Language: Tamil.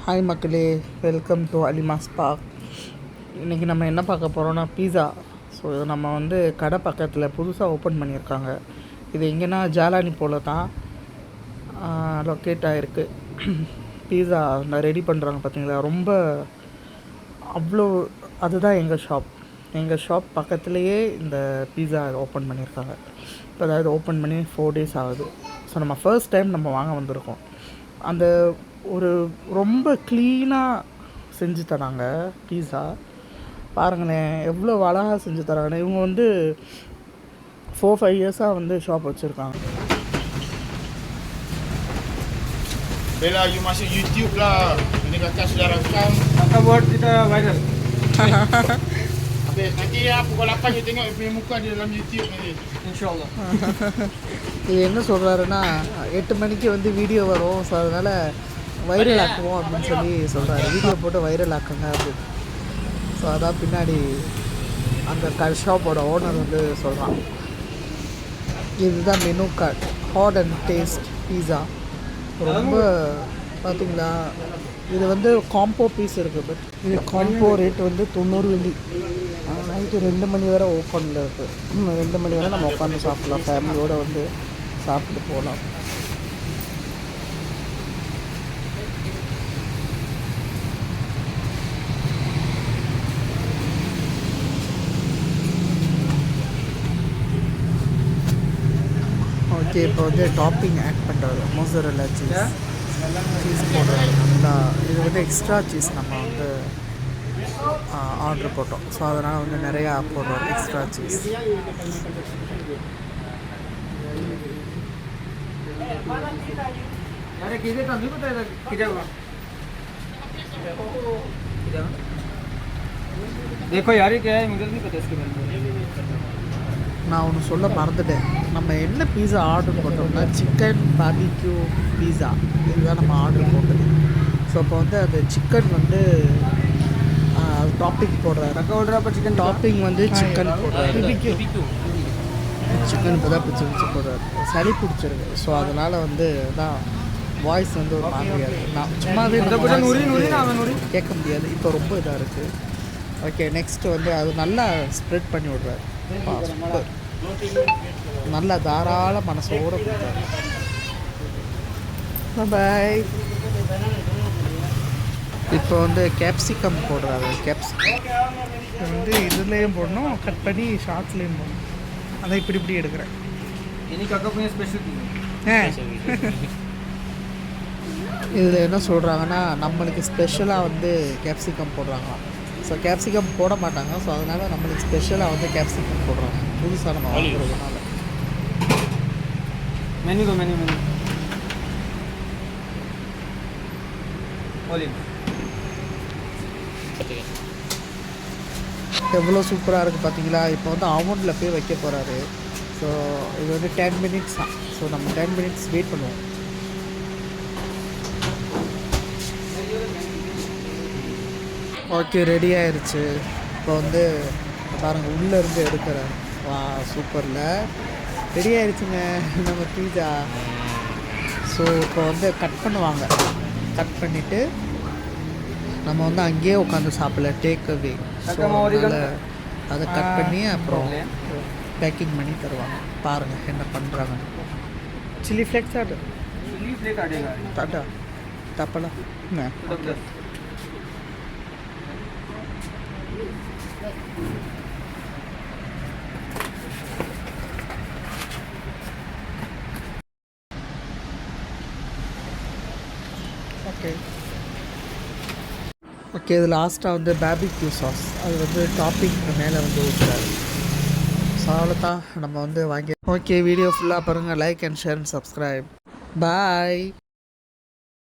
ஹாய் மக்களே, வெல்கம் டு அலிமாஸ் பார்க். இன்றைக்கி நம்ம என்ன பார்க்க போகிறோன்னா பீஸா. ஸோ இது நம்ம கடை பக்கத்தில் புதுசாக ஓப்பன் பண்ணியிருக்காங்க. இது எங்கேன்னா ஜாலானி போல் தான் லொக்கேட் ஆகிருக்கு. பீஸா ரெடி பண்ணுறாங்க பார்த்தீங்களா, ரொம்ப அவ்வளோ. அதுதான் எங்கள் ஷாப் பக்கத்துலேயே இந்த பீஸா ஓப்பன் பண்ணியிருக்காங்க. இப்போ அதாவது ஓப்பன் பண்ணி 4 days ஆகுது. ஸோ நம்ம ஃபர்ஸ்ட் டைம் நம்ம வாங்க வந்திருக்கோம். அந்த ஒரு ரொம்ப க்ளீனாக செஞ்சு தராங்க பீஸா. பாருங்களேன் எவ்வளோ அழகாக செஞ்சு தராங்க. இவங்க 4-5 years ஷாப் வச்சுருக்காங்க. Bella, you masuk YouTube lah. Ini kakak sudah rakam. Kakak buat kita viral. Habis nanti ya pukul 8 you tengok punya muka di dalam YouTube nanti. InsyaAllah. இது என்ன சொல்கிறாருன்னா 8 மணிக்கு வீடியோ வரும். ஸோ அதனால் வைரல் ஆக்குவோம் அப்படின்னு சொல்லி சொல்கிறாரு. வீடியோ போட்டு வைரல் ஆக்குங்க அப்படின்னு. ஸோ அதான் பின்னாடி அந்த ஷாப்போட ஓனர் சொல்கிறான். இதுதான் menu card. Hot and taste pizza. ரொம்ப பார்த்திங்களா, இது காம்போ பீஸ் இருக்குது. பட் இது காம்போ ரேட் 90 வெள்ளி. நைட்டு 2 மணி வரை ஓப்பனில் இருக்குது. 2 மணி வரை நம்ம உட்காந்து சாப்பிட்லாம். ஃபேமிலியோடு சாப்பிட்டு போகலாம். ஓகே, இப்போ டாப்பிங் ஆட் பண்ணுறது மோசரெல்லா சீஸ் போடுறது. நல்லா இது எக்ஸ்ட்ரா சீஸ் நம்ம ஆர்டர் போட்டோம். ஸோ அதனால் நிறையா போடுறோம் எக்ஸ்ட்ரா சீஸ். देखो यार ये क्या है, मुझे नहीं पता इसके बारे में. நான் ஒன்று சொல்ல மறந்துட்டேன். நம்ம என்ன பீஸா ஆர்டர் போட்டோம்னா சிக்கன் பார்பிக்யூ பீஸா. இதுதான் நம்ம ஆர்டர் போட்டது. ஸோ அப்போ அந்த சிக்கன் டாப்பிங் போடுறாரு. அப்போ சிக்கன் டாப்பிங் சிக்கன் போடுறாரு. சிக்கன் இப்போ தான் பிடிச்சி போடுறாரு. சளி பிடிச்சிருக்கு. ஸோ அதனால் தான் வாய்ஸ் ஒரு மாதிரியாக இருக்குது. நான் சும்மாவே கேட்க முடியாது. இப்போ ரொம்ப இதாக இருக்குது. ஓகே, நெக்ஸ்ட்டு அது நல்லா ஸ்ப்ரெட் பண்ணி விட்றாரு. நல்லா தாராள மனசோடு கொடுத்தாரு. பாய். இப்போ கேப்சிகம் போடுறாரு. கேப்சிகம் இதுலேயும் போடணும், கட் பண்ணி ஷார்ட்ஸ்லேயும் போடணும். அதை இப்படி எடுக்கிறேன். இதில் என்ன சொல்கிறாங்கன்னா, நம்மளுக்கு ஸ்பெஷலாக கேப்சிகம் போடுறாங்களாம். ஸோ கேப்சிகம் போட மாட்டாங்க. ஸோ அதனால் நம்மளுக்கு ஸ்பெஷலாக கேப்சிகம் போடுறாங்க. புதுசாக நம்ம வாங்குறதுனால. मेन्यू எவ்வளோ சூப்பராக இருக்குது பார்த்தீங்களா. இப்போ அவனில் போய் வைக்க போகிறாரு. ஸோ இது 10 minutes தான். ஸோ நம்ம 10 minutes வெயிட் பண்ணுவோம். ஓகே, ரெடி ஆயிடுச்சு. இப்போ பாருங்கள் உள்ளேருந்து எடுக்கிறேன். வா, சூப்பரில் ரெடி ஆயிடுச்சுங்க நம்ம பீஸா. ஸோ இப்போ கட் பண்ணுவாங்க. கட் பண்ணிவிட்டு நம்ம அங்கேயே உட்காந்து சாப்பிடல, டேக் அவே. ஸோ அதனால் அதை கட் பண்ணி அப்புறம் பேக்கிங் பண்ணி தருவாங்க. பாருங்கள் என்ன பண்ணுறாங்க. சில்லி ஃப்ளேக்ஸ் டாட்டா தப்பலாம் என்ன. ஓகே, இது லாஸ்ட்டாக பார்பிக்யூ சாஸ். அது டாப்பிங் மேலே ஊற்றுறாரு. ஸோ அவ்வளோதான் நம்ம வாங்கி. ஓகே, வீடியோ ஃபுல்லாக பாருங்கள். Like and share and subscribe. Bye.